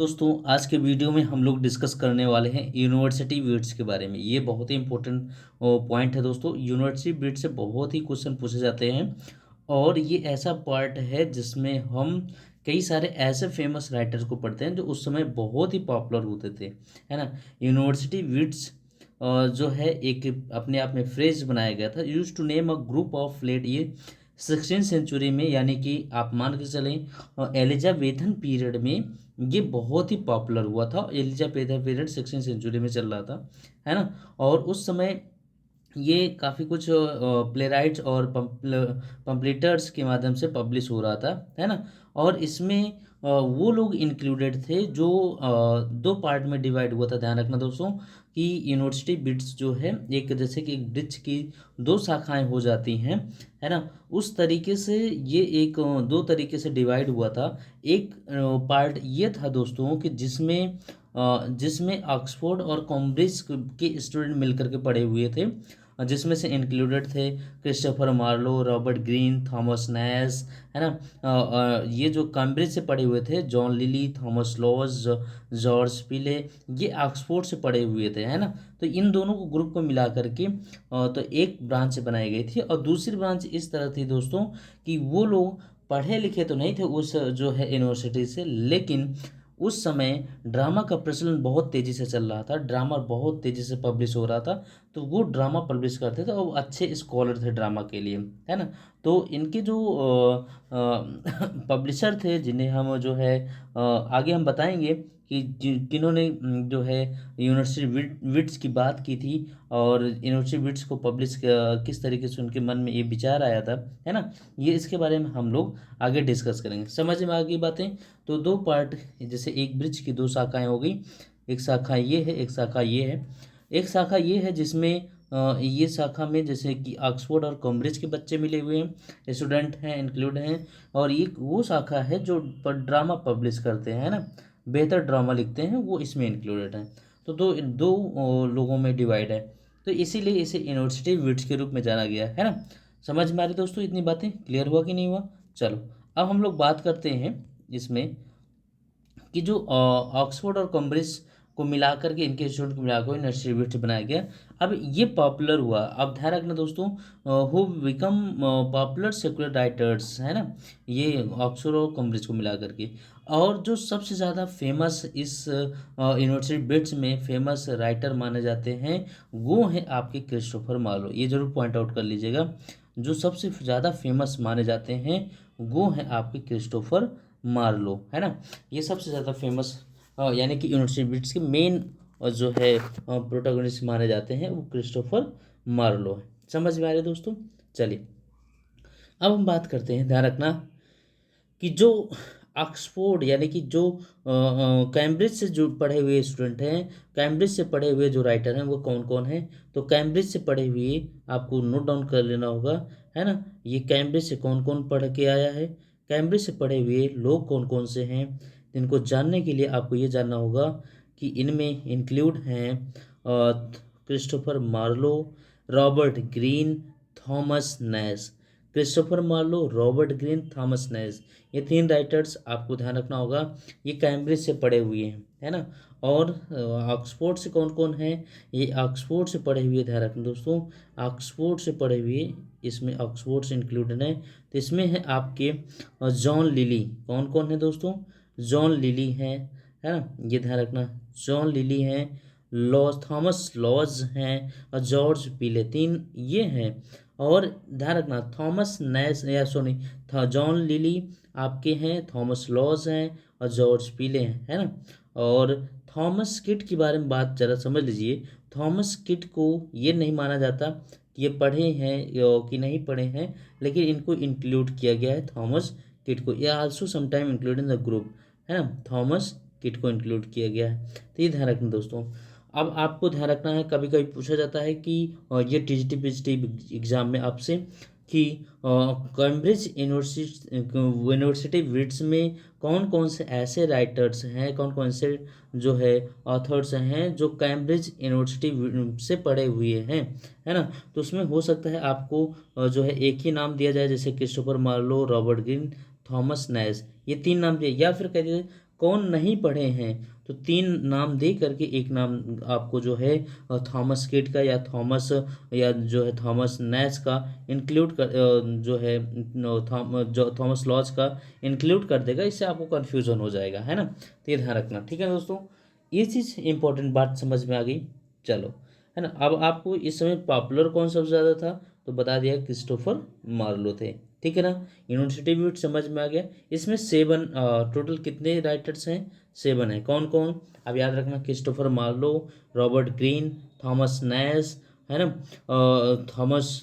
दोस्तों आज के वीडियो में हम लोग डिस्कस करने वाले हैं यूनिवर्सिटी बिट्स के बारे में। ये बहुत ही इंपॉर्टेंट पॉइंट है दोस्तों। यूनिवर्सिटी बिट से बहुत ही क्वेश्चन पूछे जाते हैं और ये ऐसा पार्ट है जिसमें हम कई सारे ऐसे फेमस राइटर्स को पढ़ते हैं जो उस समय बहुत ही पॉपुलर होते थे, है ना। यूनिवर्सिटी बिट्स जो है एक अपने आप में फ्रेज बनाया गया था, use to name a group of late ये 16th सेंचुरी में, यानी कि आप मान के चलें एलिजाबेथन पीरियड में ये बहुत ही पॉपुलर हुआ था। एलिजाबेथन पीरियड 16th सेंचुरी में चल रहा था, है ना। और उस समय ये काफ़ी कुछ प्ले राइट्स और पम्पलेटर्स के माध्यम से पब्लिश हो रहा था, है ना। और इसमें वो लोग इंक्लूडेड थे जो दो पार्ट में डिवाइड हुआ था। ध्यान रखना दोस्तों कि यूनिवर्सिटी बिट्स जो है एक जैसे कि एक वृक्ष की दो शाखाएं हो जाती हैं, है ना। उस तरीके से ये एक दो तरीके से डिवाइड हुआ था। एक पार्ट ये था दोस्तों कि जिसमें ऑक्सफोर्ड और कैम्ब्रिज के स्टूडेंट मिलकर के पढ़े हुए थे, जिसमें से इंक्लूडेड थे Christopher Marlowe, Robert Greene, Thomas Nashe, है ना। ये जो कैम्ब्रिज से पढ़े हुए थे John Lyly, Thomas Lodge, George Peele, ये ऑक्सफोर्ड से पढ़े हुए थे, है ना। तो इन दोनों को ग्रुप को मिला करके तो एक ब्रांच बनाई गई थी। और दूसरी ब्रांच इस तरह थी दोस्तों कि वो लोग पढ़े लिखे तो नहीं थे उस जो है यूनिवर्सिटी से, लेकिन उस समय ड्रामा का प्रचलन बहुत तेज़ी से चल रहा था, ड्रामा बहुत तेज़ी से पब्लिश हो रहा था। तो वो ड्रामा पब्लिश करते थे और वो अच्छे स्कॉलर थे ड्रामा के लिए, है ना। तो इनके जो पब्लिशर थे जिन्हें हम जो है आगे हम बताएंगे कि किन्होंने जो है यूनिवर्सिटी विट्स की बात की थी और यूनिवर्सिटी विट्स को पब्लिश किस तरीके से उनके मन में ये विचार आया था, है ना। ये इसके बारे में हम लोग आगे डिस्कस करेंगे। समझ में आ गई बातें। तो दो पार्ट, जैसे एक ब्रिज की दो शाखाएं हो गई, एक शाखा ये है, एक शाखा ये है। एक शाखा ये है जिसमें ये शाखा में जैसे कि ऑक्सफोर्ड और कैम्ब्रिज के बच्चे मिले हुए हैं, स्टूडेंट हैं, इंक्लूड हैं। और ये वो शाखा है जो ड्रामा पब्लिश करते हैं, ना, बेहतर ड्रामा लिखते हैं, वो इसमें इंक्लूडेड हैं। तो दो दो लोगों में डिवाइड है। तो इसीलिए इसे यूनिवर्सिटी विट्स के रूप में जाना गया है ना। समझ में आ रही दोस्तों? इतनी बातें क्लियर हुआ कि नहीं हुआ? चलो अब हम लोग बात करते हैं इसमें कि जो ऑक्सफोर्ड और कैम्ब्रिज को मिलाकर के, इनके स्टूडेंट को मिलाकर यूनिवर्सिटी बिट्स बनाया गया। अब ये पॉपुलर हुआ। अब ध्यान रखना दोस्तों, who become popular secular writers, है ना, ये ऑक्सफोर्ड और कैम्ब्रिज को मिला करके। और जो सबसे ज़्यादा फेमस इस यूनिवर्सिटी बिट्स में फेमस राइटर माने जाते हैं वो हैं आपके क्रिस्टोफर मार्लो। ये जरूर पॉइंट आउट कर लीजिएगा। जो सबसे ज़्यादा फेमस माने जाते हैं वो हैं आपके क्रिस्टोफर मार्लो, है ना। ये सबसे ज़्यादा फेमस यानी कि यूनिवर्सिटी बिट्स के मेन जो है प्रोटोगनिस्ट माने जाते हैं वो क्रिस्टोफर मार्लो है। समझ में आ रहे दोस्तों? चलिए अब हम बात करते हैं, ध्यान रखना, कि जो ऑक्सफोर्ड यानी कि जो कैम्ब्रिज से जो पढ़े हुए स्टूडेंट हैं, कैम्ब्रिज से पढ़े हुए जो राइटर हैं वो कौन कौन हैं। तो कैम्ब्रिज से पढ़े हुए आपको नोट डाउन कर लेना होगा, है ना। ये कैम्ब्रिज से कौन कौन पढ़ के आया है, कैम्ब्रिज से पढ़े हुए लोग कौन कौन से हैं, इनको जानने के लिए आपको ये जानना होगा कि इनमें इंक्लूड हैं Christopher Marlowe, Robert Greene, Thomas Nashe. Christopher Marlowe, Robert Greene, Thomas Nashe, ये तीन राइटर्स आपको ध्यान रखना होगा। ये कैम्ब्रिज से पढ़े हुए हैं, है ना। और ऑक्सफोर्ड से कौन कौन है, ये ऑक्सफोर्ड से पढ़े हुए, ध्यान रखना दोस्तों, ऑक्सफोर्ड से पढ़े हुए, इसमें ऑक्सफोर्ड से इंक्लूडेड है। तो इसमें है आपके जॉन लिली। कौन कौन है दोस्तों? जॉन लिली है ना, ये ध्यान रखना। जॉन लिली हैं, लॉज, थॉमस लॉज हैं और जॉर्ज पीले, तीन ये हैं। और ध्यान रखना थॉमस नैश या सॉरी जॉन लिली आपके हैं, थॉमस लॉज हैं और जॉर्ज पीले हैं, है ना। और थॉमस किट के बारे में बात जरा समझ लीजिए। थॉमस किट को ये नहीं माना जाता कि ये पढ़े हैं या कि नहीं पढ़े हैं, लेकिन इनको इंक्लूड किया गया है थॉमस किट को। ये also sometime include in the group, है ना। थॉमस किट को इंक्लूड किया गया है। तो ये ध्यान रखना दोस्तों। अब आपको ध्यान रखना है, कभी कभी पूछा जाता है कि ये टीजीटी पीजीटी एग्जाम में आपसे कि कैम्ब्रिज यूनिवर्सिटी विट्स में कौन कौन से ऐसे राइटर्स हैं, कौन कौन से जो है ऑथर्स हैं जो कैम्ब्रिज यूनिवर्सिटी से पढ़े हुए हैं, है ना। तो उसमें हो सकता है आपको जो है एक ही नाम दिया जाए, जैसे Christopher Marlowe, Robert Greene, Thomas Nashe, ये तीन नाम दिए, या फिर कह दीजिए कौन नहीं पढ़े हैं? तो 3 नाम दे करके एक नाम आपको जो है थॉमस किड का या थॉमस या जो है थॉमस नैश का इंक्लूड कर जो है जो थॉमस लॉज का इंक्लूड कर देगा, इससे आपको कन्फ्यूज़न हो जाएगा, है ना? तो ये ध्यान रखना, ठीक है दोस्तों? ये चीज़ इंपॉर्टेंट बात समझ में आ गई। चलो, है ना? अब आपको इस समय पॉपुलर कौन सबसे ज़्यादा था? तो बता दिया क्रिस्टोफर मार्लो थे, ठीक है ना? यूनिवर्सिटी भी समझ में आ गया। इसमें 7 टोटल कितने राइटर्स हैं? 7 हैं। कौन कौन? अब याद रखना, Christopher Marlowe, Robert Greene, Thomas Nashe, है ना, Thomas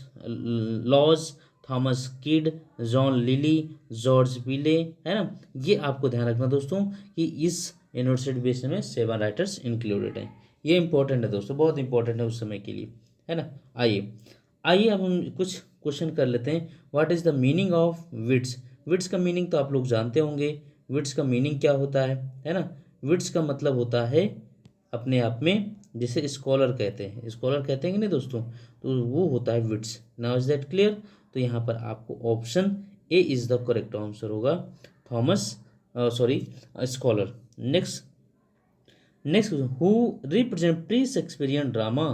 Lodge, Thomas Kyd, John Lyly, George Peele, है ना? ये आपको ध्यान रखना दोस्तों कि इस यूनिवर्सिटी बेस में 7 राइटर्स इंक्लूडेड हैं। ये इंपॉर्टेंट है दोस्तों, बहुत इंपॉर्टेंट है उस समय के लिए, है ना? आइए आइए अब हम कुछ क्वेश्चन कर लेते हैं। What is the meaning of wits? Wits का मीनिंग तो आप लोग जानते होंगे। विट्स का मीनिंग क्या होता है ना? विट्स का मतलब होता है अपने आप में, जिसे स्कॉलर कहते हैं, स्कॉलर कहते हैं कि नहीं दोस्तों, तो वो होता है wits. Now is that clear? तो यहाँ पर आपको option A is the correct answer होगा, Thomas sorry scholar. Next next, who represent pre Shakespearean drama,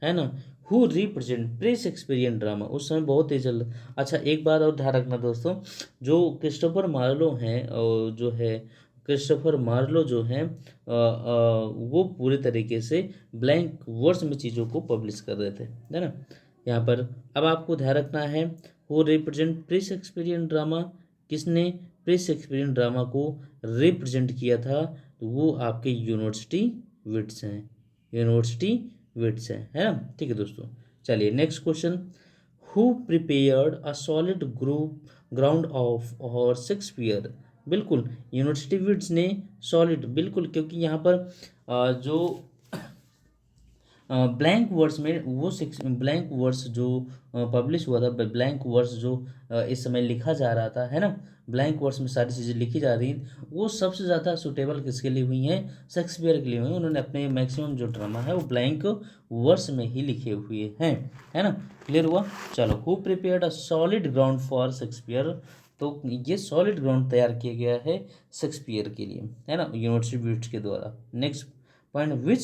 है ना? Who represent pre Shakespearean drama, उस समय बहुत तेज चल। अच्छा, एक बात और ध्यान रखना दोस्तों, जो क्रिस्टोफर मार्लो हैं और जो है क्रिस्टोफर मार्लो जो हैं वो पूरे तरीके से ब्लैंक वर्ड्स में चीज़ों को पब्लिश कर रहे थे, है ना? यहाँ पर अब आपको ध्यान रखना है, who represent pre Shakespearean drama, किसने प्री शेक्सपियरियन ड्रामा को रिप्रेजेंट किया था? तो वो आपके यूनिवर्सिटी विट्स हैं, यूनिवर्सिटी विट्स हैं, है ना? ठीक है दोस्तों, चलिए next question. Who prepared a solid group ground of और शेक्सपियर? बिल्कुल यूनिवर्सिटी विट्स ने सॉलिड, बिल्कुल, क्योंकि यहाँ पर जो ब्लैंक वर्ड्स में वो ब्लैंक वर्ड्स जो पब्लिश हुआ था, ब्लैंक वर्ड्स जो इस समय लिखा जा रहा था, है ना? ब्लैंक वर्ड्स में सारी चीज़ें लिखी जा रही वो सबसे ज़्यादा सूटेबल किसके लिए हुई हैं? शेक्सपियर के लिए हुई हैं। उन्होंने अपने मैक्सिमम जो ड्रामा है वो ब्लैंक वर्ड्स में ही लिखे हुए हैं, है ना? क्लियर हुआ? चलो, who prepared a solid ground for Shakespeare? तो ये सॉलिड ग्राउंड तैयार किया गया है शेक्सपियर के लिए, है ना, यूनिवर्सिटी विट्स के द्वारा। Next point, which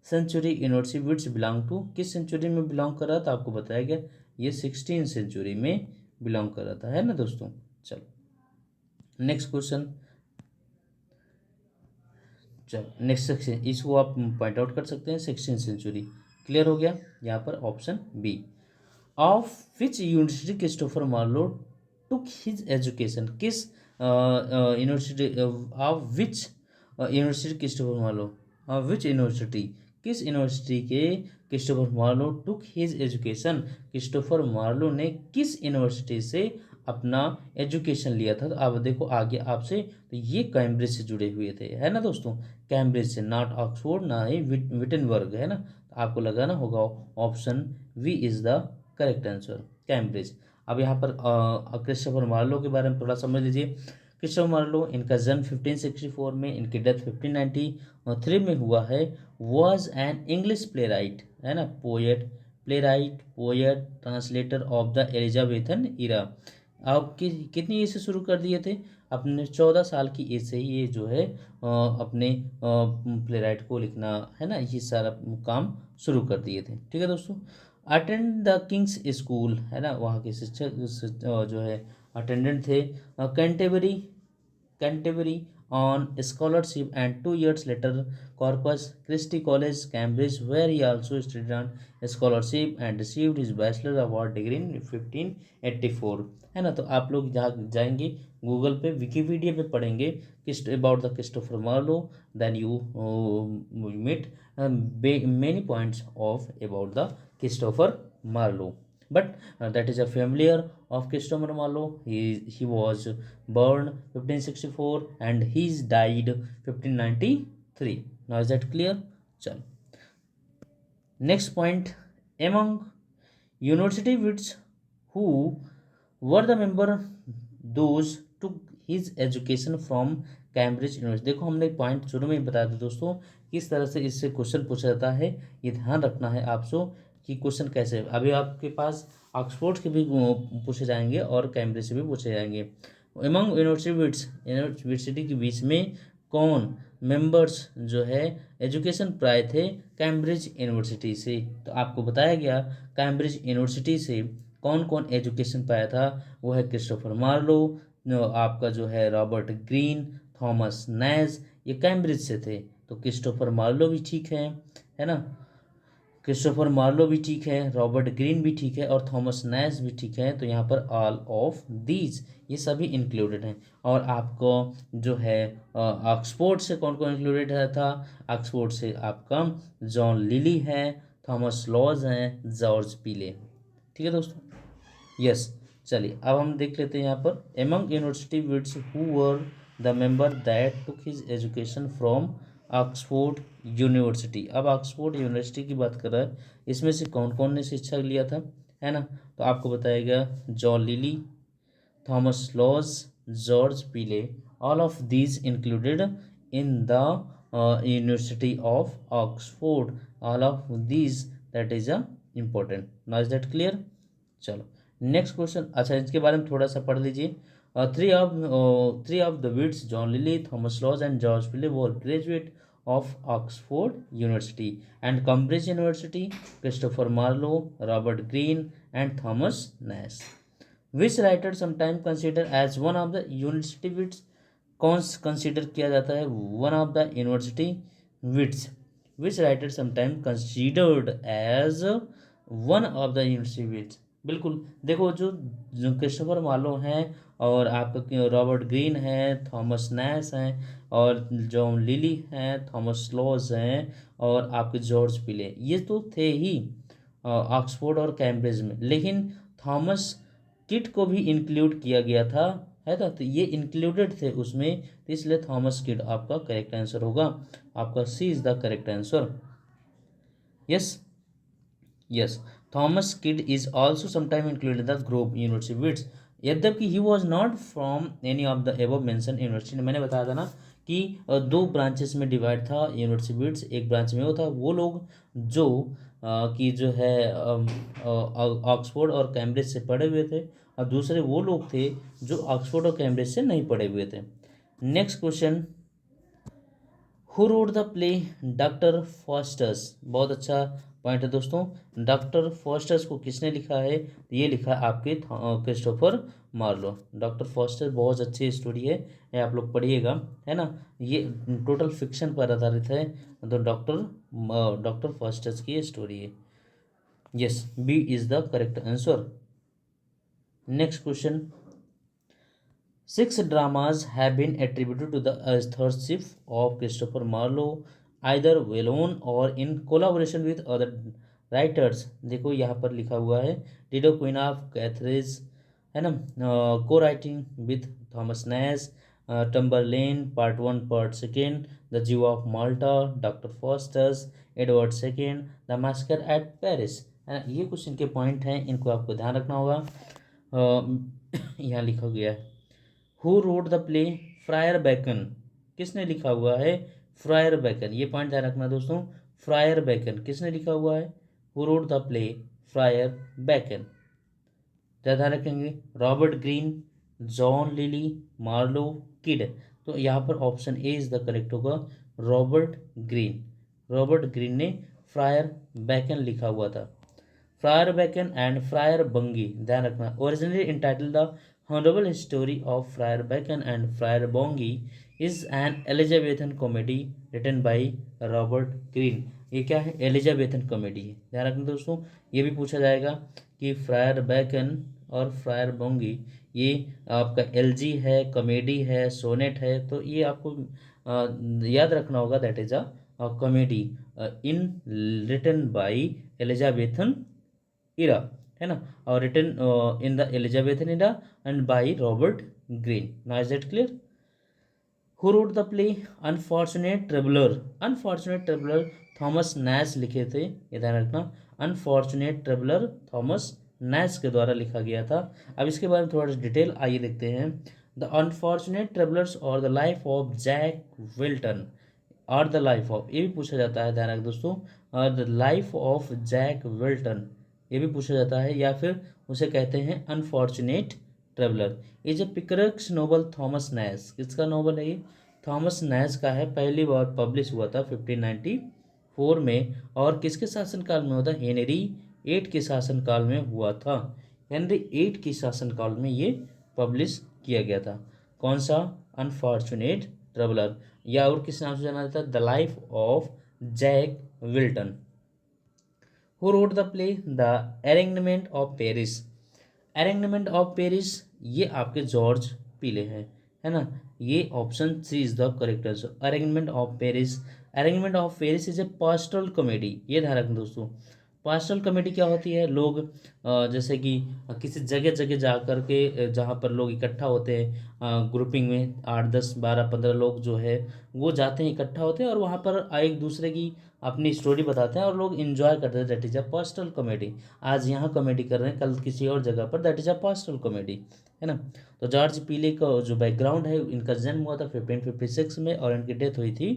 century university wits belong to? किस सेंचुरी में बिलोंग कर रहा था? आपको बताया गया ये 16 सेंचुरी में बिलोंग कर रहा था, है ना दोस्तों? चलो नेक्स्ट क्वेश्चन, चलो नेक्स्ट सेक्शन, इसको आप पॉइंट आउट कर सकते हैं, 16 सेंचुरी। क्लियर हो गया? यहाँ पर option B. Of which university Christopher Marlowe took his education? किस university of which university Christopher Marlowe, which university, किस यूनिवर्सिटी के Christopher Marlowe took his education? Christopher Marlowe ने किस यूनिवर्सिटी से अपना एजुकेशन लिया था? तो आप देखो आगे आपसे, तो ये कैम्ब्रिज से जुड़े हुए थे, है ना दोस्तों? कैम्ब्रिज से, नॉट ऑक्सफोर्ड, ना ही विटनबर्ग, है ना? तो आपको लगाना होगा option B is the correct answer, Cambridge. अब यहाँ पर क्रिस्टोफर मार्लो के बारे में थोड़ा समझ लीजिए। क्रिस्टोफर मार्लो, इनका जन्म 1564 में, इनकी डेथ 1593 में हुआ है। Was an English playwright, है ना, poet, playwright, poet, translator of the Elizabethan era. आप कितनी एज से शुरू कर दिए थे? अपने 14 साल की एज से ही ये जो है अपने प्ले राइट को लिखना, है ना, ये सारा काम शुरू कर दिए थे, ठीक है दोस्तों? अटेंड द किंग्स स्कूल, है ना, वहाँ के शिक्षक जो है अटेंडेंट थे। Canterbury, Canterbury on scholarship, and 2 years later Corpus Christi College, Cambridge, where he also studied on scholarship and received his bachelor award degree in 1584, है ना? तो आप लोग जहाँ जाएंगे गूगल पे, विकीपीडिया पे पढ़ेंगे about the Christopher Marlowe, then you meet many points of about the Christopher Marlowe. But that is a familiar of Christopher Marlowe. He was born 1564 and he died 1593. Now is that clear? चल next point, among university wits who were the member those took his education from Cambridge university. देखो हमने point शुरू में ही बताया था दोस्तों, किस तरह से इससे क्वेश्चन पूछा जाता है, ये ध्यान रखना है आपको कि क्वेश्चन कैसे। अभी आपके पास ऑक्सफोर्ड के भी पूछे जाएंगे और कैम्ब्रिज से भी पूछे जाएंगे। एमंग यूनिवर्सिटी विट्स, यूनिवर्सिटी के बीच में कौन मेंबर्स जो है एजुकेशन पाए थे कैम्ब्रिज यूनिवर्सिटी से। तो आपको बताया गया कैम्ब्रिज यूनिवर्सिटी से कौन कौन एजुकेशन पाया था। वो है क्रिस्टोफर मार्लो, आपका जो है रॉबर्ट ग्रीन, थॉमस नैज, ये कैम्ब्रिज से थे। तो क्रिस्टोफर मार्लो भी ठीक है ना, क्रिस्टोफर मार्लो भी ठीक है, रॉबर्ट ग्रीन भी ठीक है और थॉमस नैश भी ठीक है। तो यहाँ पर ऑल ऑफ दीज ये सभी इंक्लूडेड हैं। और आपको जो है ऑक्सफोर्ड से कौन कौन इंक्लूडेड है था। ऑक्सफोर्ड से आपका जॉन लिली है, थॉमस लॉज हैं, जॉर्ज पीले। ठीक है दोस्तों, यस। चलिए अब हम देख लेते हैं यहाँ पर among university wits who were the member that took his education from Oxford University. अब ऑक्सफोर्ड यूनिवर्सिटी की बात कर रहा है, इसमें से कौन कौन ने शिक्षा लिया था, है ना। तो आपको बताया गया John Lyly, Thomas Lodge, George Peele, all of these included in the university of Oxford. All of these that is a important. Now is that clear. चलो नेक्स्ट क्वेश्चन, अच्छा इसके बारे में थोड़ा सा पढ़ लीजिए। Three of the wits John Lyly, Thomas Lodge and George Peele were graduate of Oxford university and Cambridge university, Christopher Marlowe, Robert Greene and Thomas Nashe. Which writer sometime consider as one of the university wits, कौन consider किया जाता है one of the university wits. Which writer sometime considered as one of the university wits. बिल्कुल देखो, जो Christopher Marlowe हैं और आपका रॉबर्ट ग्रीन हैं, थॉमस नैश हैं और जॉन लिली हैं, थॉमस लॉज हैं और आपके जॉर्ज पिले, ये तो थे ही ऑक्सफोर्ड और कैम्ब्रिज में। लेकिन थॉमस किट को भी इंक्लूड किया गया था, है ना। तो ये इंक्लूडेड थे उसमें, तो इसलिए थॉमस किट आपका करेक्ट आंसर होगा। आपका C is the correct answer. Yes yes, Thomas Kyd is also sometime included the group university wits, यद्यपि he was not from any of the above mention university. मैंने बताया था ना कि दो ब्रांचेस में डिवाइड था यूनिवर्सिटी विट्स। एक ब्रांच में वो था वो लोग जो कि जो है ऑक्सफोर्ड और कैम्ब्रिज से पढ़े हुए थे, और दूसरे वो लोग थे जो ऑक्सफोर्ड और कैम्ब्रिज से नहीं पढ़े हुए थे। Next question, who wrote the play doctor fosters. बहुत अच्छा पॉइंट है दोस्तों। डॉक्टर फॉस्टर्स को किसने लिखा है, तो ये लिखा है आपके क्रिस्टोफर मार्लो। डॉक्टर फॉस्टर बहुत अच्छी स्टोरी है, ये आप लोग पढ़िएगा, है ना। ये टोटल फिक्शन पर आधारित है, तो डॉक्टर फॉस्टर्स की स्टोरी है। Yes, B is the correct answer. Next question, 6 dramas have been attributed to the authorship of Christopher Marlowe, either alone or in collaboration with other writers। देखो यहाँ पर लिखा हुआ है डिडो क्वीन ऑफ कैथरीज, है ना, को writing with Thomas Nashe, Tamburlaine part 1 part 2, the Jew of Malta, Doctor Faustus, Edward second, the massacre at Paris, है ना। ये कुछ इनके पॉइंट हैं, इनको आपको ध्यान रखना होगा। यहाँ लिखा गया है who wrote the play Friar bacon, किसने लिखा हुआ है फ्रायर बैकन, ये पॉइंट ध्यान रखना दोस्तों। फ्रायर बैकन किसने लिखा हुआ है, who wrote the play Friar Bacon, क्या ध्यान रखेंगे। Robert Greene, John Lyly, Marlowe, Kyd. तो यहाँ पर option A is the correct होगा, रॉबर्ट ग्रीन। रॉबर्ट ग्रीन ने फ्रायर बैकन लिखा हुआ था। Friar Bacon and Friar Bungay, ध्यान रखना, originally entitled the honourable history of Friar Bacon and Friar Bungay is an Elizabethan comedy written by Robert Greene. ये क्या है, एलिजाबेथन कॉमेडी है, ध्यान रखना दोस्तों। ये भी पूछा जाएगा कि फ्रायर बैकन और फ्रायर बोंगी ये आपका एलजी है, कॉमेडी है, सोनेट है। तो ये आपको याद रखना होगा, that is a comedy in written by Elizabethan era, है ना, और written in the Elizabethan era and by Robert Greene. Now is that clear. Who wrote the play unfortunate traveller, unfortunate traveller Thomas Nashe लिखे थे, ये ध्यान रखना। Unfortunate traveller Thomas Nash के द्वारा लिखा गया था। अब इसके बारे में थोड़ा सा डिटेल आइए देखते हैं। द अनफॉर्चुनेट ट्रेवलर्स और the life of Jack Wilton, और द लाइफ ऑफ, ये भी पूछा जाता है, ध्यान रख दोस्तों। और the life of Jack Wilton, ये भी पूछा जाता है, या फिर उसे कहते हैं अनफॉर्चुनेट ट्रेवलर। ये जो पिकरक्स नोबल थॉमस नैश, किसका नोबल है ये, थॉमस नैश का है, पहली बार पब्लिश हुआ था 1594 में। और किसके शासनकाल में हुआ था? हेनरी एट के शासनकाल में हुआ था। हेनरी एट के शासनकाल में ये पब्लिश किया गया था। कौन सा? अनफॉर्चुनेट ट्रेवलर, या और किस नाम से जाना जाता है? The life of Jack Wilton. Who wrote the play? The arrangement of Paris. Arrangement of Paris ये आपके जॉर्ज पीले हैं, है ना। ये option C is the correct answer, arrangement of Paris. Arrangement of Paris is a pastoral comedy, ये ध्यान रखना दोस्तों। पास्टोरल कॉमेडी क्या होती है? लोग जैसे कि किसी जगह जगह जा कर के जहाँ पर लोग इकट्ठा होते हैं ग्रुपिंग में, 8 10 12 15 लोग जो है वो जाते हैं, इकट्ठा होते हैं और वहाँ पर एक दूसरे की अपनी स्टोरी बताते हैं और लोग इन्जॉय करते हैं। That is a pastoral comedy. आज यहाँ कॉमेडी कर रहे हैं, कल किसी और जगह पर, that is a pastoral comedy, है ना। तो जॉर्ज पीले का जो बैकग्राउंड है, इनका जन्म हुआ था 1556 में और इनकी डेथ हुई थी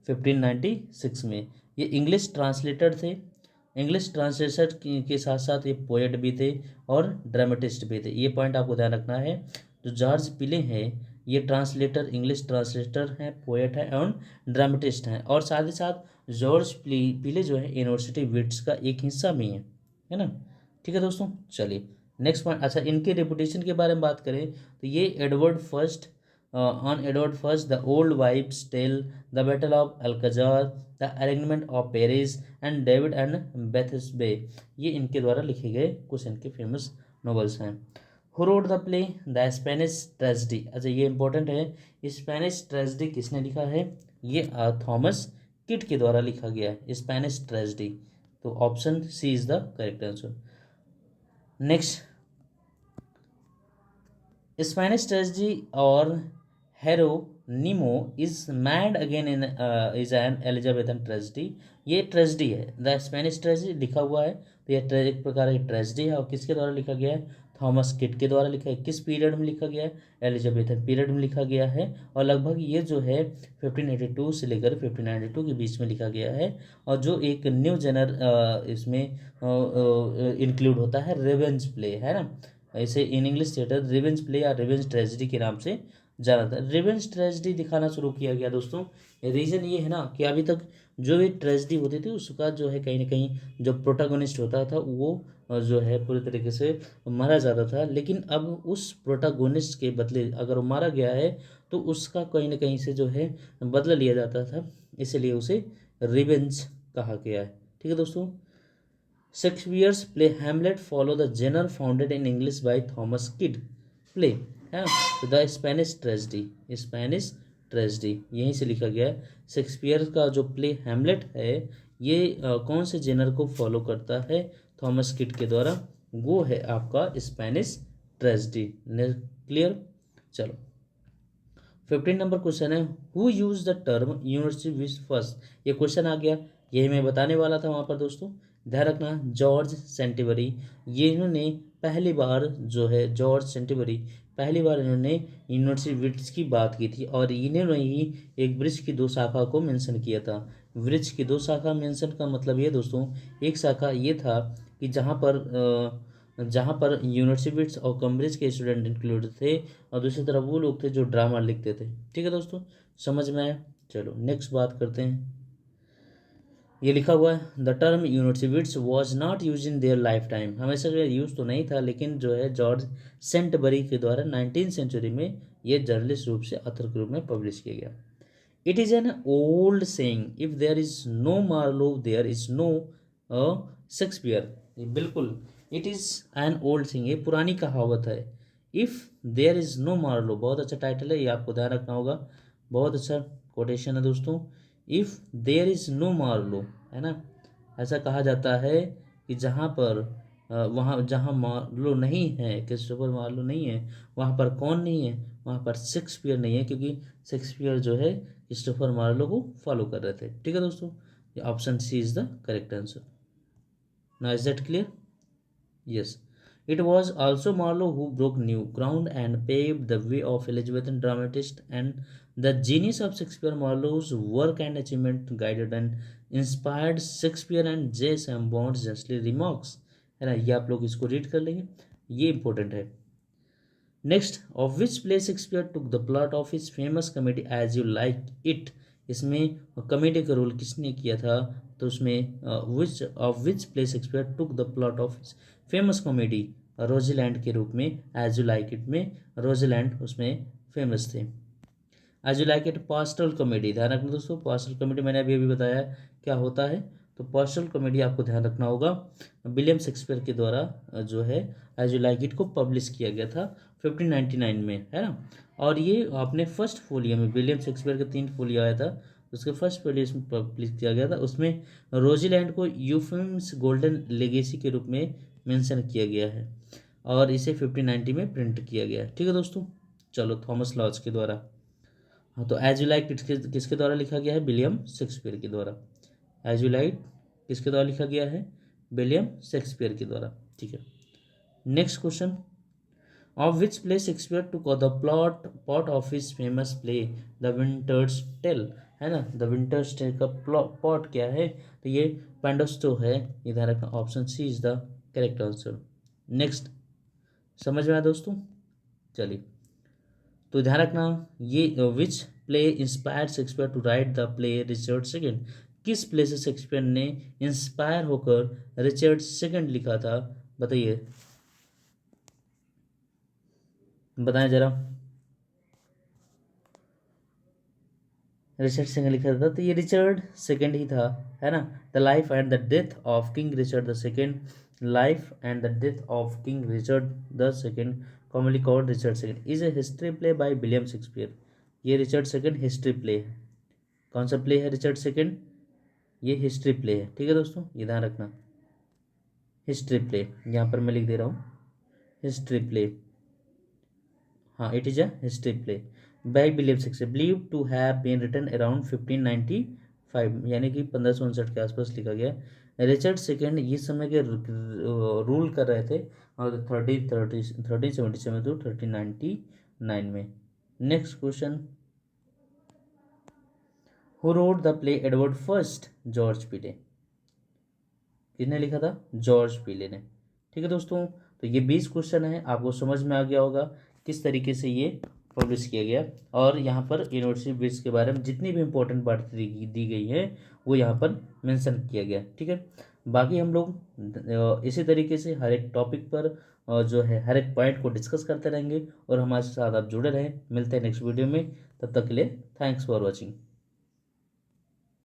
1596 में। ये इंग्लिश ट्रांसलेटर थे। इंग्लिश ट्रांसलेटर के साथ साथ ये पोएट भी थे और ड्रामेटिस्ट भी थे। ये पॉइंट आपको ध्यान रखना है। जो जॉर्ज पीले हैं ये ट्रांसलेटर, इंग्लिश ट्रांसलेटर हैं, पोएट हैं और ड्रामेटिस्ट हैं। और साथ ही साथ जॉर्ज पीले जो है यूनिवर्सिटी विट्स का एक हिस्सा भी है ना। ठीक है दोस्तों, चलिए नेक्स्ट पॉइंट। अच्छा, इनके रेपुटेशन के बारे में बात करें तो ये Edward first, on Edward first, the old wife's tale, the battle of Alcazar, the arrangement of Paris and David and Bethsabe, ये इनके द्वारा लिखे गए कुछ इनके फेमस नॉवेल्स हैं। Who wrote the play? The Spanish tragedy. अच्छा, ये इंपॉर्टेंट है, स्पेनिश ट्रेजेडी किसने लिखा है? ये थॉमस किट के द्वारा लिखा गया है, स्पेनिश ट्रेजेडी। तो option C is the correct answer. Next, Spanish tragedy और Hieronimo is mad again in is an Elizabethan tragedy. ये ट्रेजेडी है, द स्पेनिश ट्रेजेडी लिखा हुआ है, तो यह एक प्रकार की ट्रेजेडी है और किसके द्वारा लिखा गया है? थॉमस किट के द्वारा लिखा है। किस पीरियड में लिखा गया है? एलिजाबेथन पीरियड में लिखा गया है और लगभग ये जो है 1582 से लेकर 1592 के बीच में लिखा गया है। और जो एक न्यू जनर इसमें इंक्लूड होता है, रिवेंज प्ले, है ना। ऐसे in English theatre revenge play या रिवेंज ट्रेजेडी के नाम से जाना था। रिवेंज ट्रेजेडी दिखाना शुरू किया गया दोस्तों। रीज़न ये है ना कि अभी तक जो भी ट्रेजेडी होती थी उसका जो है कहीं ना कहीं जो प्रोटागोनिस्ट होता था वो जो है पूरी तरीके से मारा जाता था। लेकिन अब उस प्रोटागोनिस्ट के बदले अगर वो मारा गया है तो उसका कहीं ना कहीं से जो है बदला लिया जाता था, इसलिए उसे रिवेंज कहा गया है। ठीक है दोस्तों। Shakespeare's play Hamlet follow the genre founded in English by Thomas Kyd play, है ना। तो the Spanish tragedy, Spanish tragedy यहीं से लिखा गया है। शेक्सपियर का जो प्ले हैमलेट है ये कौन से जेनर को फॉलो करता है? थॉमस किड के द्वारा, वो है आपका स्पेनिश ट्रेजेडी। क्लियर। चलो 15 नंबर क्वेश्चन है, who use the term university wits first. ये क्वेश्चन आ गया, यही मैं बताने वाला था वहाँ पर दोस्तों। ध्यान रखना, जॉर्ज सेंटिबरी, ये इन्होंने पहली बार जो है जॉर्ज सेंटिबरी पहली बार इन्होंने यूनिवर्सिटी विट्स की बात की थी और इन्होंने ही एक वृक्ष की दो शाखा को मेंशन किया था। वृक्ष की दो शाखा मेंशन का मतलब ये दोस्तों, एक शाखा ये था कि जहाँ पर यूनिवर्सिटी विट्स और कैम्ब्रिज के स्टूडेंट इंक्लूड थे और दूसरी तरफ वो लोग थे जो ड्रामा लिखते थे। ठीक है दोस्तों, समझ में आया। चलो नेक्स्ट बात करते हैं। ये लिखा हुआ है, the term university wits was not use in their lifetime. हमेशा जो यूज तो नहीं था, लेकिन जो है जॉर्ज सेंटबरी के द्वारा 19th सेंचुरी में ये जर्नलिस्ट रूप से अथर के रूप में पब्लिश किया गया। It is an old saying, if there is no Marlowe there is no Shakespeare. बिल्कुल, it is an old saying, ये पुरानी कहावत है। If there is no Marlowe, बहुत अच्छा टाइटल है, ये आपको ध्यान रखना होगा, बहुत अच्छा कोटेशन है दोस्तों। If there is no Marlowe, है ना। ऐसा कहा जाता है कि जहाँ पर वहाँ जहाँ मार्लो नहीं है, क्रिस्टोफर मार्लो नहीं है, वहाँ पर कौन नहीं है? वहाँ पर शेक्सपियर नहीं है, क्योंकि शेक्सपियर जो है क्रिस्टोफर मार्लो को फॉलो कर रहे थे। ठीक है दोस्तों, ये option C is the correct answer. Now is that clear? Yes. It was also Marlowe who broke new ground and paved the way of Elizabethan dramatist, and the genius of Shakespeare. Marlowe's work and achievement guided and inspired Shakespeare and J. Sam Bond's justly remarks, है ना। ये आप लोग इसको read कर लेंगे, ये important है। Next, of which play Shakespeare took the plot of his famous comedy as you like it. इसमें कॉमेडी का रोल किसने किया था? तो उसमें which play Shakespeare took the plot of his famous comedy Rosalynde के रूप में एज यू लाइक इट में रोजीलैंड उसमें फेमस थे। As you like it pastoral comedy, ध्यान रखना दोस्तों, पास्टल कॉमेडी मैंने अभी बताया क्या होता है। तो पास्टल कॉमेडी आपको ध्यान रखना होगा, विलियम शेक्सपियर के द्वारा जो है एज यू लाइक इट को पब्लिश किया गया था 1599 में, है ना। और ये आपने फर्स्ट फोलियो में, विलियम शेक्सपियर का 3 फोलियो आया था, उसके फर्स्ट फोलियो में पब्लिश किया गया था। उसमें रोजीलैंड को यूफिम्स गोल्डन लेगेसी के रूप में मेंशन किया गया है और इसे 1590 में प्रिंट किया गया है। ठीक है दोस्तों, चलो थॉमस लॉज के द्वारा। हाँ, तो एज यू लाइक किसके द्वारा लिखा गया है? विलियम शेक्सपियर के द्वारा। एज यू लाइक किसके द्वारा लिखा गया है? विलियम शेक्सपियर के द्वारा। ठीक है, next question, of which play Shakespeare took the plot of his famous play the Winter's tale, है ना। द विंटर्स टेल का पॉट क्या है? तो ये पेंडोस्टो है, ये ध्यान रखना, option C is the correct answer. Next, समझ में आया दोस्तों? चलिए, तो ध्यान रखना, ये which play inspire Shakespeare to write the play Richard second, किस प्ले से शेक्सपियर ने इंस्पायर होकर रिचर्ड सेकंड लिखा था? बताइए, बताएं जरा। रिचर्ड सेकंड लिखा था, तो ये रिचर्ड सेकंड ही था, है ना। The life and the death of king Richard the second, life and the death of king Richard the second commonly called Richard second is a history play by William Shakespeare. ये Richard second history play है। कौन सा play है Richard second? ये history play है। ठीक है दोस्तों, ये ध्यान रखना, हिस्ट्री प्ले, यहाँ पर मैं लिख दे रहा हूँ हिस्ट्री प्ले। हाँ, it is a history play by William Shakespeare, believe to have been written around 1595, यानी कि 1559 के आसपास लिखा गया। रिचर्ड सेकंड इस समय के रूल कर रहे थे और 1377 टू 1399 में। Next question, who wrote the play Edward first? George पीले। किसने लिखा था? जॉर्ज पीले ने। ठीक है दोस्तों, तो ये 20 क्वेश्चन है, आपको समझ में आ गया होगा किस तरीके से ये पब्लिश किया गया। और यहाँ पर यूनिवर्सिटी बिट्स के बारे में जितनी भी इंपॉर्टेंट बात दी गई है वो यहाँ पर मेंशन किया गया। ठीक है, बाकी हम लोग इसी तरीके से हर एक टॉपिक पर जो है हर एक पॉइंट को डिस्कस करते रहेंगे और हमारे साथ आप जुड़े रहें। मिलते हैं नेक्स्ट वीडियो में, तब तक के लिए थैंक्स फॉर वॉचिंग।